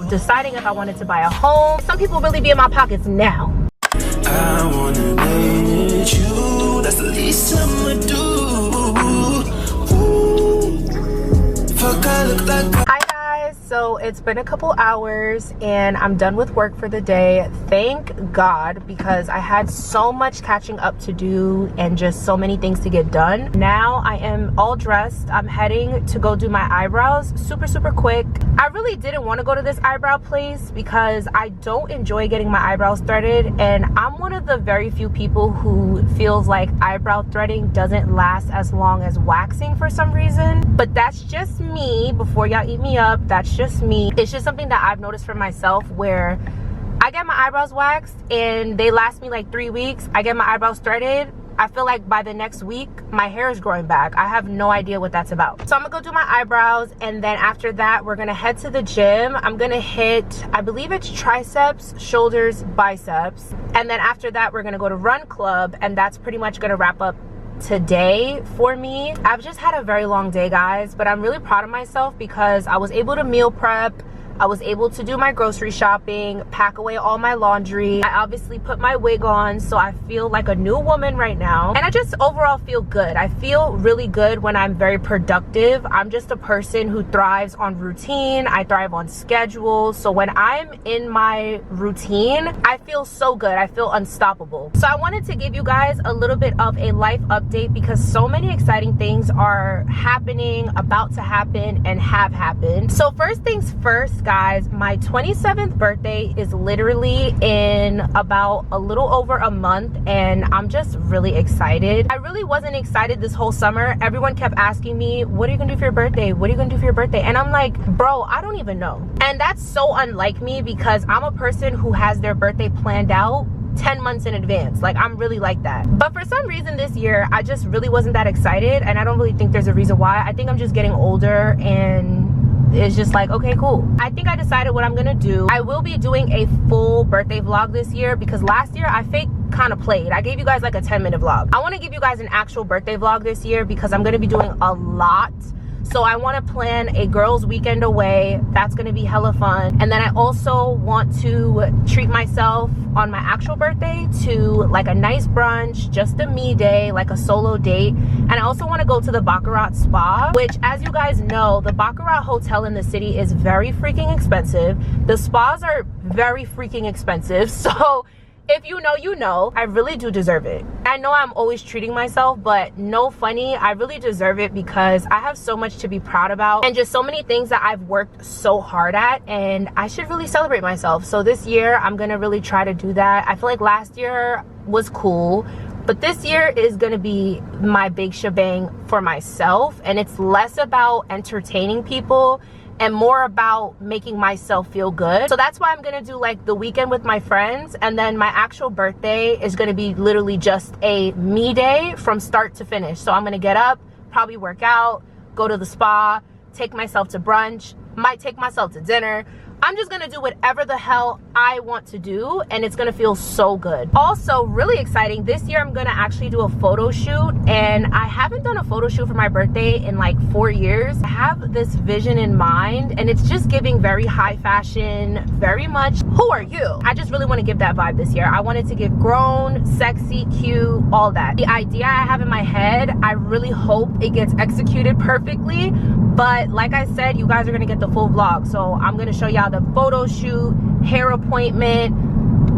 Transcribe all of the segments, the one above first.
deciding if I wanted to buy a home. Some people really be in my pockets now. I wanna need you, that's the least I'ma do. Ooh, fuck, I look like Hi guys, so it's been a couple hours and I'm done with work for the day. Thank God, because I had so much catching up to do and just so many things to get done. Now I am all dressed. I'm heading to go do my eyebrows super quick. I really didn't want to go to this eyebrow place because I don't enjoy getting my eyebrows threaded, and I'm one of the very few people who feels like eyebrow threading doesn't last as long as waxing for some reason. But that's just me. Before y'all eat me up, that's just me. It's just something that I've noticed for myself, where I get my eyebrows waxed and they last me like 3 weeks. I get my eyebrows threaded, I feel like by the next week my hair is growing back. I have no idea what that's about. So I'm gonna go do my eyebrows, and then after that we're gonna head to the gym. I'm gonna hit, I believe it's triceps, shoulders, biceps, and then after that we're gonna go to run club, and that's pretty much gonna wrap up today for me. I've just had a very long day, guys, but I'm really proud of myself because I was able to meal prep. I was able to do my grocery shopping, pack away all my laundry. I obviously put my wig on, so I feel like a new woman right now. And I just overall feel good. I feel really good when I'm very productive. I'm just a person who thrives on routine. I thrive on schedule. So when I'm in my routine, I feel so good. I feel unstoppable. So I wanted to give you guys a little bit of a life update because so many exciting things are happening, about to happen, and have happened. So first things first, guys, my 27th birthday is literally in about a little over a month, and I'm just really excited. I really wasn't excited this whole summer. Everyone kept asking me, what are you gonna do for your birthday? What are you gonna do for your birthday? And I'm like, bro, I don't even know. And that's so unlike me because I'm a person who has their birthday planned out 10 months in advance. Like, I'm really like that. But for some reason this year, I just really wasn't that excited, and I don't really think there's a reason why. I think I'm just getting older, and it's just like, okay, cool. I think I decided what I'm gonna do. I will be doing a full birthday vlog this year because last year I fake kind of played. I gave you guys like a 10-minute vlog. I want to give you guys an actual birthday vlog this year because I'm gonna be doing a lot. So I want to plan a girls weekend away. That's going to be hella fun. And then I also want to treat myself on my actual birthday to like a nice brunch, just a me day, like a solo date. And I also want to go to the Baccarat Spa, which, as you guys know, the Baccarat Hotel in the city is very freaking expensive. The spas are very freaking expensive. So if you know, you know. I really do deserve it. I know I'm always treating myself, but no funny, I really deserve it because I have so much to be proud about and just so many things that I've worked so hard at, and I should really celebrate myself. So this year, I'm gonna really try to do that. I feel like last year was cool, but this year is gonna be my big shebang for myself, and it's less about entertaining people and more about making myself feel good. So that's why I'm gonna do like the weekend with my friends, and then my actual birthday is gonna be literally just a me day from start to finish. So I'm gonna get up, probably work out, go to the spa, take myself to brunch, might take myself to dinner. I'm just gonna do whatever the hell I want to do, and it's gonna feel so good. Also, really exciting, this year I'm gonna actually do a photo shoot, and I haven't done a photo shoot for my birthday in like 4 years. I have this vision in mind, and it's just giving very high fashion, very much, who are you? I just really wanna give that vibe this year. I wanted to give grown, sexy, cute, all that. The idea I have in my head, I really hope it gets executed perfectly, but like I said, you guys are gonna get the full vlog. So I'm gonna show y'all the photo shoot, hair appointment,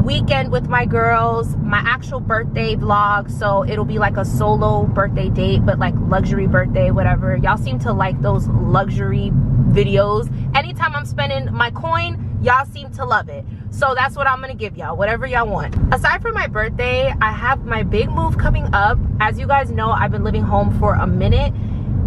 weekend with my girls, my actual birthday vlog. So it'll be like a solo birthday date, but like luxury birthday, whatever. Y'all seem to like those luxury videos. Anytime I'm spending my coin, y'all seem to love it. So that's what I'm gonna give y'all, whatever y'all want. Aside from my birthday, I have my big move coming up. As you guys know, I've been living home for a minute,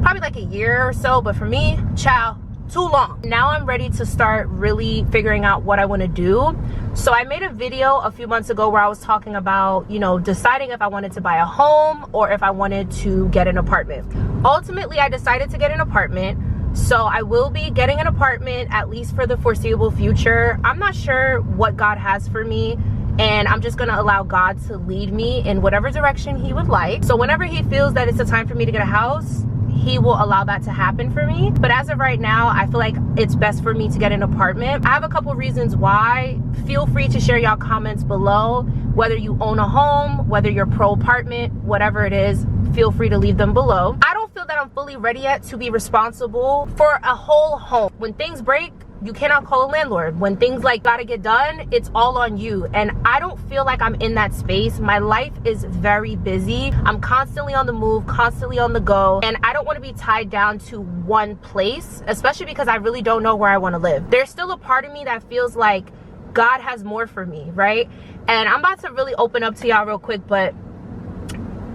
probably like a year or so, but for me, child, too long. Now I'm ready to start really figuring out what I want to do. So I made a video a few months ago where I was talking about, you know, deciding if I wanted to buy a home or if I wanted to get an apartment. Ultimately, I decided to get an apartment. So I will be getting an apartment at least for the foreseeable future. I'm not sure what God has for me, and I'm just gonna allow God to lead me in whatever direction he would like. So whenever he feels that it's a time for me to get a house, he will allow that to happen for me. But as of right now, I feel like it's best for me to get an apartment. I have a couple reasons why. Feel free to share y'all comments below, whether you own a home, whether you're pro apartment, whatever it is, feel free to leave them below. I don't feel that I'm fully ready yet to be responsible for a whole home. When things break, you cannot call a landlord. When things like gotta get done, it's all on you. And I don't feel like I'm in that space. My life is very busy. I'm constantly on the move, constantly on the go. And I don't want to be tied down to one place, especially because I really don't know where I want to live. There's still a part of me that feels like God has more for me, right? And I'm about to really open up to y'all real quick, but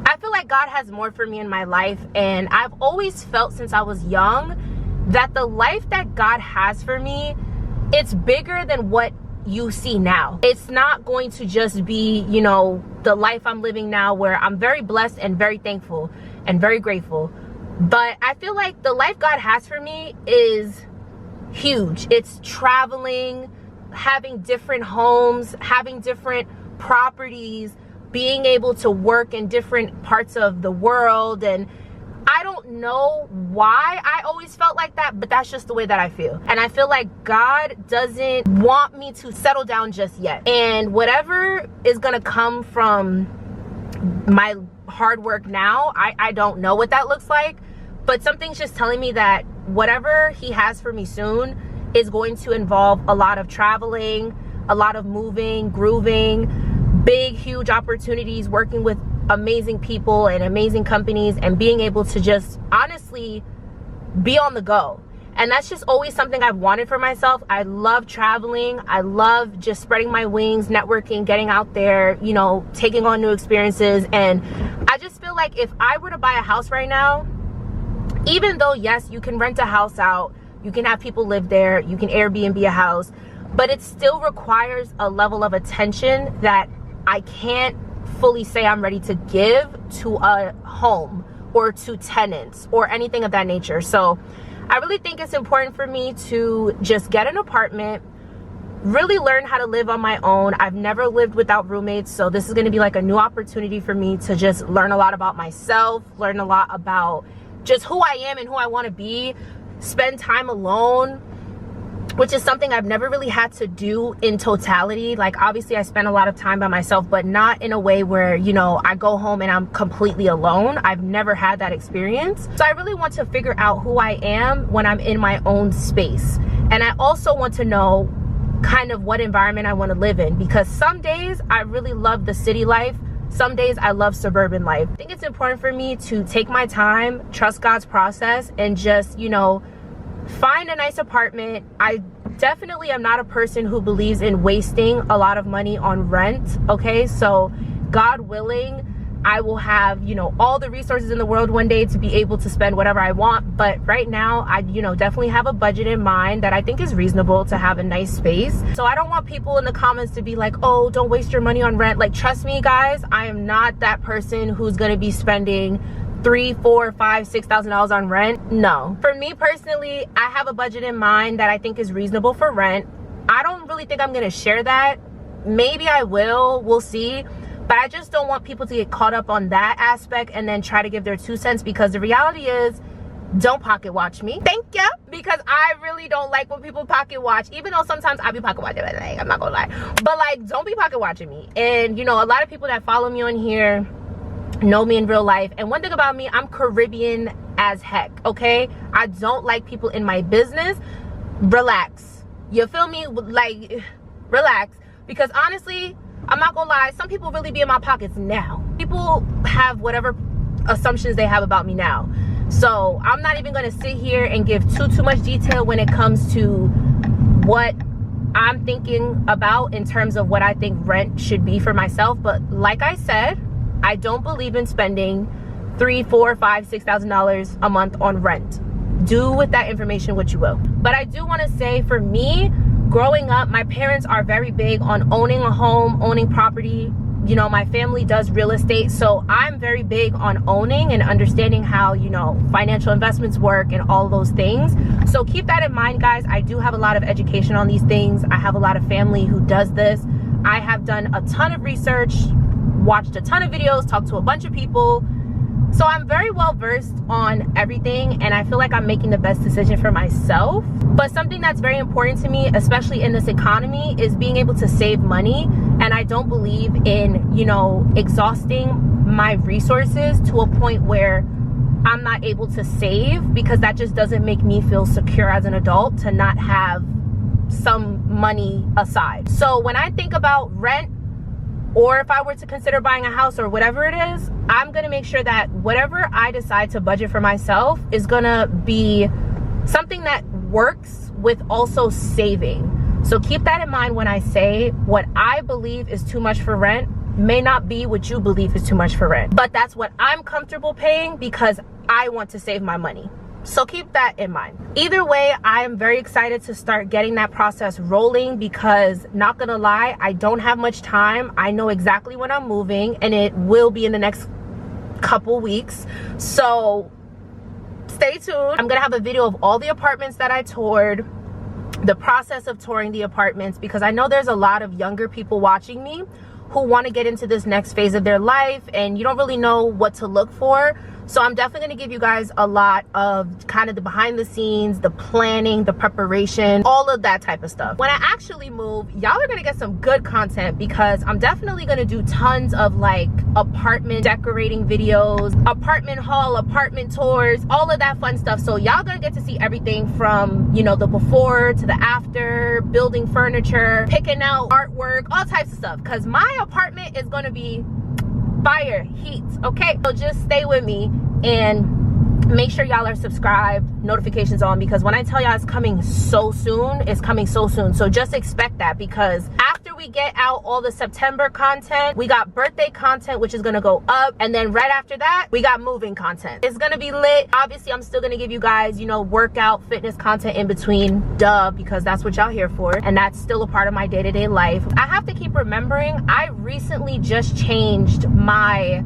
I feel like God has more for me in my life. And I've always felt since I was young that the life that God has for me, it's bigger than what you see now. It's not going to just be, you know, the life I'm living now, where I'm very blessed and very thankful and very grateful. But I feel like the life God has for me is huge. It's traveling, having different homes, having different properties, being able to work in different parts of the world. And I don't know why I always felt like that, but that's just the way that I feel. And I feel like God doesn't want me to settle down just yet. And whatever is gonna come from my hard work now, I don't know what that looks like, but something's just telling me that whatever he has for me soon is going to involve a lot of traveling, a lot of moving, grooving, big, huge opportunities, working with amazing people and amazing companies, and being able to just honestly be on the go. And that's just always something I've wanted for myself. I love traveling. I love just spreading my wings, networking, getting out there, you know, taking on new experiences. And I just feel like if I were to buy a house right now, even though yes, you can rent a house out, you can have people live there, you can Airbnb a house, but it still requires a level of attention that I can't fully say I'm ready to give to a home or to tenants or anything of that nature. So I really think it's important for me to just get an apartment, really learn how to live on my own. I've never lived without roommates, so this is going to be like a new opportunity for me to just learn a lot about myself, learn a lot about just who I am and who I want to be, spend time alone, which is something I've never really had to do in totality. Like, obviously I spend a lot of time by myself, but not in a way where, you know, I go home and I'm completely alone. I've never had that experience. So I really want to figure out who I am when I'm in my own space. And I also want to know kind of what environment I want to live in, because some days I really love the city life. Some days I love suburban life. I think it's important for me to take my time, trust God's process, and just, you know, find a nice apartment. I definitely am not a person who believes in wasting a lot of money on rent, okay? So God willing, I will have, you know, all the resources in the world one day to be able to spend whatever I want. But right now, I, you know, definitely have a budget in mind that I think is reasonable to have a nice space. So I don't want people in the comments to be like, oh, don't waste your money on rent. Like, trust me, guys, I am not that person who's gonna be spending $3,000, $4,000, $5,000, $6,000 on rent. No. For me personally, I have a budget in mind that I think is reasonable for rent. I don't really think I'm gonna share that. Maybe I will, we'll see. But I just don't want people to get caught up on that aspect and then try to give their 2 cents, because the reality is, don't pocket watch me. Thank you. Because I really don't like when people pocket watch, even though sometimes I be pocket watching, like, I'm not gonna lie. But like, don't be pocket watching me. And you know, a lot of people that follow me on here know me in real life. And one thing about me, I'm Caribbean as heck, okay? I don't like people in my business. Relax. You feel me? Like, relax. Because honestly, I'm not gonna lie, some people really be in my pockets now. People have whatever assumptions they have about me now. So I'm not even gonna sit here and give too much detail when it comes to what I'm thinking about in terms of what I think rent should be for myself. But like I said, I don't believe in spending $3,000, $4,000, $5,000, $6,000 a month on rent. Do with that information what you will. But I do want to say, for me, growing up, my parents are very big on owning a home, owning property. You know, my family does real estate, so I'm very big on owning and understanding how, you know, financial investments work and all those things. So keep that in mind, guys. I do have a lot of education on these things. I have a lot of family who does this. I have done a ton of research, watched a ton of videos, talked to a bunch of people, So I'm very well versed on everything, and I feel like I'm making the best decision for myself. But something that's very important to me, especially in this economy, is being able to save money. And I don't believe in, you know, exhausting my resources to a point where I'm not able to save, because that just doesn't make me feel secure as an adult to not have some money aside. So when I think about rent, or if I were to consider buying a house or whatever it is, I'm gonna make sure that whatever I decide to budget for myself is gonna be something that works with also saving. So keep that in mind when I say what I believe is too much for rent may not be what you believe is too much for rent. But that's what I'm comfortable paying because I want to save my money. So keep that in mind. Either way, I am very excited to start getting that process rolling because, not gonna lie, I don't have much time. I know exactly when I'm moving, and it will be in the next couple weeks. So stay tuned. I'm gonna have a video of all the apartments that I toured, the process of touring the apartments, because I know there's a lot of younger people watching me who want to get into this next phase of their life and you don't really know what to look for. So I'm definitely going to give you guys a lot of kind of the behind the scenes, the planning, the preparation, all of that type of stuff. When I actually move, y'all are going to get some good content because I'm definitely going to do tons of like apartment decorating videos, apartment haul, apartment tours, all of that fun stuff. So y'all going to get to see everything from, you know, the before to the after, building furniture, picking out artwork, all types of stuff, because my apartment is going to be fire heat. Okay, so just stay with me and make sure y'all are subscribed, notifications on, because when I tell y'all it's coming so soon, it's coming so soon. So just expect that, because after we get out all the September content, we got birthday content, which is gonna go up, and then right after that we got moving content. It's gonna be lit. Obviously I'm still gonna give you guys, you know, workout fitness content in between, duh, because that's what y'all here for, and that's still a part of my day-to-day life. I have to keep remembering I recently just changed my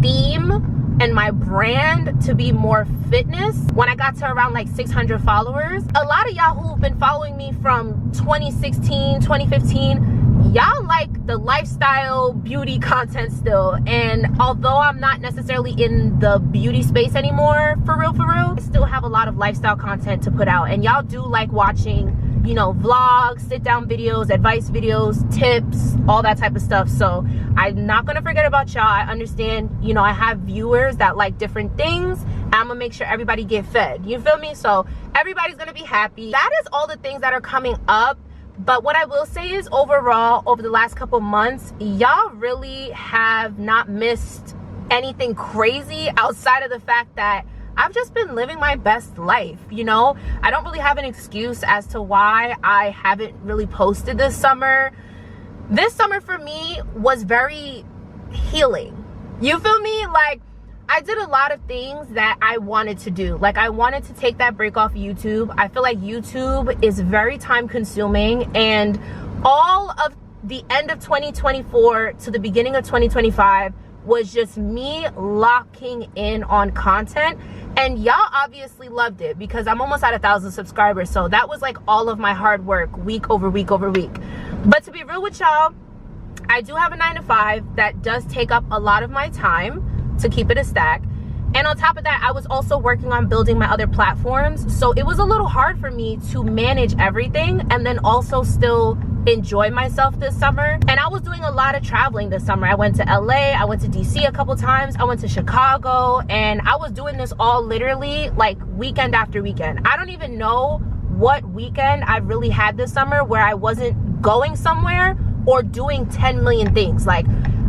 theme and my brand to be more fitness when I got to around like 600 followers. A lot of y'all who've been following me from 2016, 2015, y'all like the lifestyle beauty content still. And although I'm not necessarily in the beauty space anymore, for real, I still have a lot of lifestyle content to put out. And y'all do like watching, you know, vlogs, sit down videos, advice videos, tips, all that type of stuff. So I'm not gonna forget about y'all. I understand, you know, I have viewers that like different things. I'm gonna make sure everybody get fed, you feel me? So everybody's gonna be happy. That is all the things that are coming up. But what I will say is, overall, over the last couple months, y'all really have not missed anything crazy outside of the fact that I've just been living my best life, you know? I don't really have an excuse as to why I haven't really posted this summer. This summer for me was very healing. You feel me? Like, I did a lot of things that I wanted to do. Like, I wanted to take that break off YouTube. I feel like YouTube is very time consuming, and all of the end of 2024 to the beginning of 2025 was just me locking in on content. And y'all obviously loved it because I'm almost at 1,000 subscribers. So that was like all of my hard work, week over week over week. But to be real with y'all, I do have a 9-to-5 that does take up a lot of my time to keep it a stack. And on top of that, I was also working on building my other platforms. So it was a little hard for me to manage everything and then also still enjoy myself this summer. And I was doing a lot of traveling this summer. I went to LA, I went to DC a couple times, I went to Chicago, and I was doing this all literally like weekend after weekend. I don't even know what weekend I really had this summer where I wasn't going somewhere or doing 10 million things. Like,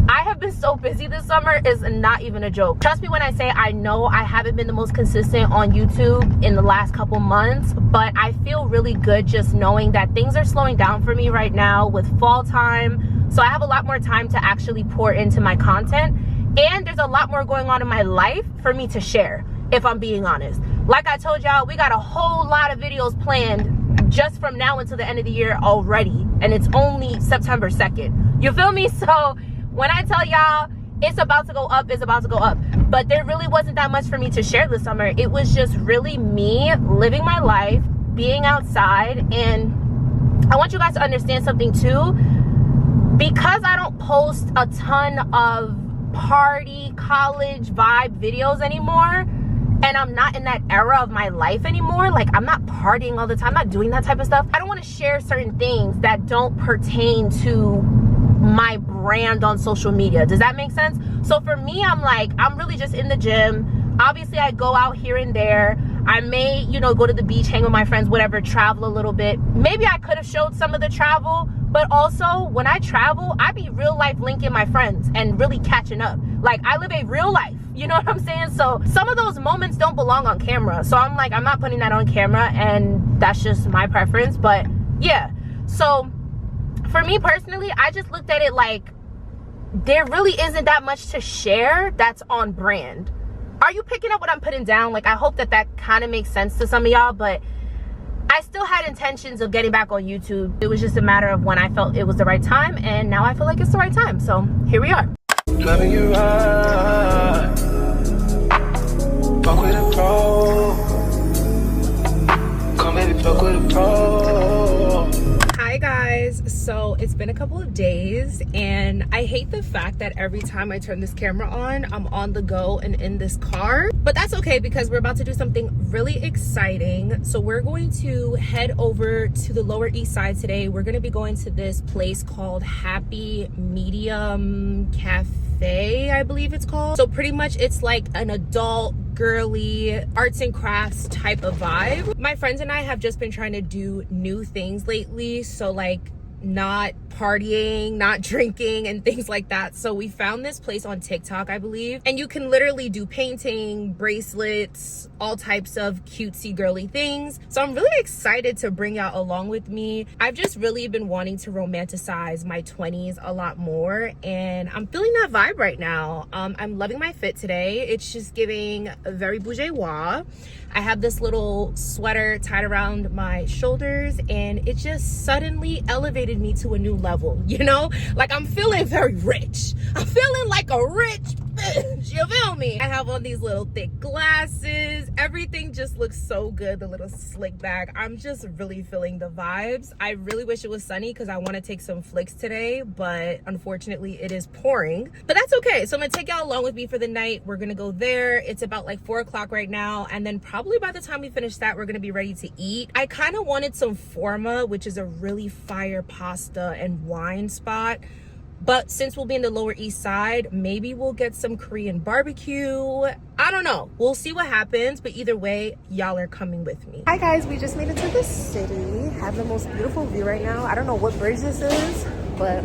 I have been so busy this summer, is not even a joke. Trust me when I say I know I haven't been the most consistent on YouTube in the last couple months, but I feel really good just knowing that things are slowing down for me right now with fall time. So I have a lot more time to actually pour into my content, and there's a lot more going on in my life for me to share, if I'm being honest. Like I told y'all, we got a whole lot of videos planned just from now until the end of the year already, and it's only September 2nd. You feel me? So when I tell y'all it's about to go up, it's about to go up. But there really wasn't that much for me to share this summer. It was just really me living my life, being outside. And I want you guys to understand something too. Because I don't post a ton of party, college vibe videos anymore. And I'm not in that era of my life anymore. Like, I'm not partying all the time. I'm not doing that type of stuff. I don't want to share certain things that don't pertain to my brand on social media. Does that make sense? So for me, I'm like, I'm really just in the gym. Obviously, I go out here and there. I may, you know, go to the beach, hang with my friends, whatever, travel a little bit. Maybe I could have showed some of the travel, but also when I travel, I be real life linking my friends and really catching up. Like, I live a real life, you know what I'm saying? So some of those moments don't belong on camera. So I'm like, I'm not putting that on camera, and that's just my preference. But yeah, so for me personally, I just looked at it like there really isn't that much to share that's on brand. Are you picking up what I'm putting down? Like, I hope that that kind of makes sense to some of y'all, but I still had intentions of getting back on YouTube. It was just a matter of when I felt it was the right time, and now I feel like it's the right time. So here we are. Loving you right. Fuck with a pro. Come baby, fuck with a pro. Hi guys, so it's been a couple of days, and I hate the fact that every time I turn this camera on, I'm on the go and in this car, but that's okay because we're about to do something really exciting. So we're going to head over to the Lower East Side today. We're going to be going to this place called Happy Medium Cafe, I believe it's called. So pretty much it's like an adult girly arts and crafts type of vibe. My friends and I have just been trying to do new things lately, so like not partying, not drinking, and things like that. So we found this place on TikTok, I believe, and you can literally do painting, bracelets, all types of cutesy girly things. So I'm really excited to bring y'all along with me. I've just really been wanting to romanticize my 20s a lot more, and I'm feeling that vibe right now. I'm loving my fit today. It's just giving very bourgeois. I have this little sweater tied around my shoulders, and it just suddenly elevated me to a new level, you know? Like, I'm feeling very rich. I'm feeling like a rich bitch, you feel me? I have on these little thick glasses. Everything just looks so good, the little slick back. I'm just really feeling the vibes. I really wish it was sunny because I want to take some flicks today, but unfortunately it is pouring. But that's okay. So I'm gonna take y'all along with me for the night. We're gonna go there. It's about like 4 o'clock right now, and then probably by the time we finish that, we're gonna be ready to eat. I kind of wanted some forma, which is a really fire pasta and wine spot. But since we'll be in the Lower East Side, maybe we'll get some Korean barbecue. I don't know. We'll see what happens. But either way, y'all are coming with me. Hi guys, we just made it to the city. Have the most beautiful view right now. I don't know what bridge this is, but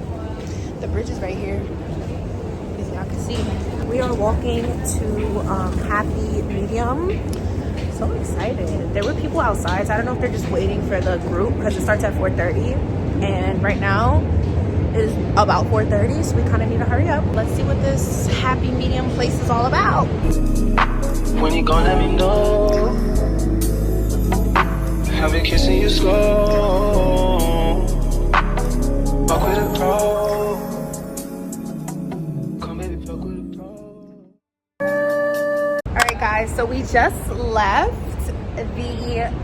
the bridge is right here, as y'all can see. We are walking to Happy Medium. So excited. There were people outside, so I don't know if they're just waiting for the group because it starts at 4:30. And right now, is about 4:30, so we kind of need to hurry up. Let's see what this Happy Medium place is all about. When you gonna let me know? Have been kissing you slow. Fuck with a pro. Come baby, fuck with a pro. All right guys, so we just left the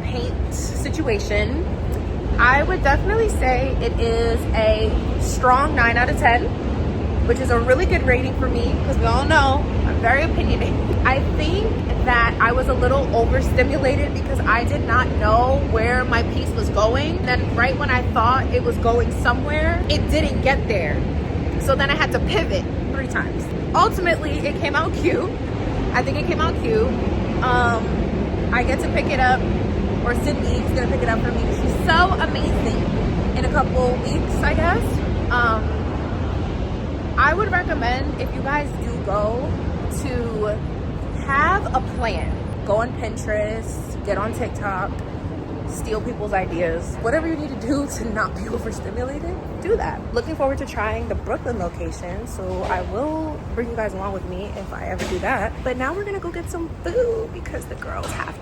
paint situation. I would definitely say it is a strong 9 out of 10, which is a really good rating for me because we all know I'm very opinionated. I think that I was a little overstimulated because I did not know where my piece was going. Then right when I thought it was going somewhere, it didn't get there. So then I had to pivot 3 times. Ultimately, it came out cute. I think it came out cute. I get to pick it up, or Sydney's gonna pick it up for me. She's so amazing in a couple weeks, I guess. I would recommend, if you guys do go, to have a plan. Go on Pinterest, get on TikTok, steal people's ideas. Whatever you need to do to not be overstimulated, do that. Looking forward to trying the Brooklyn location, so I will bring you guys along with me if I ever do that. But now we're gonna go get some food because the girls have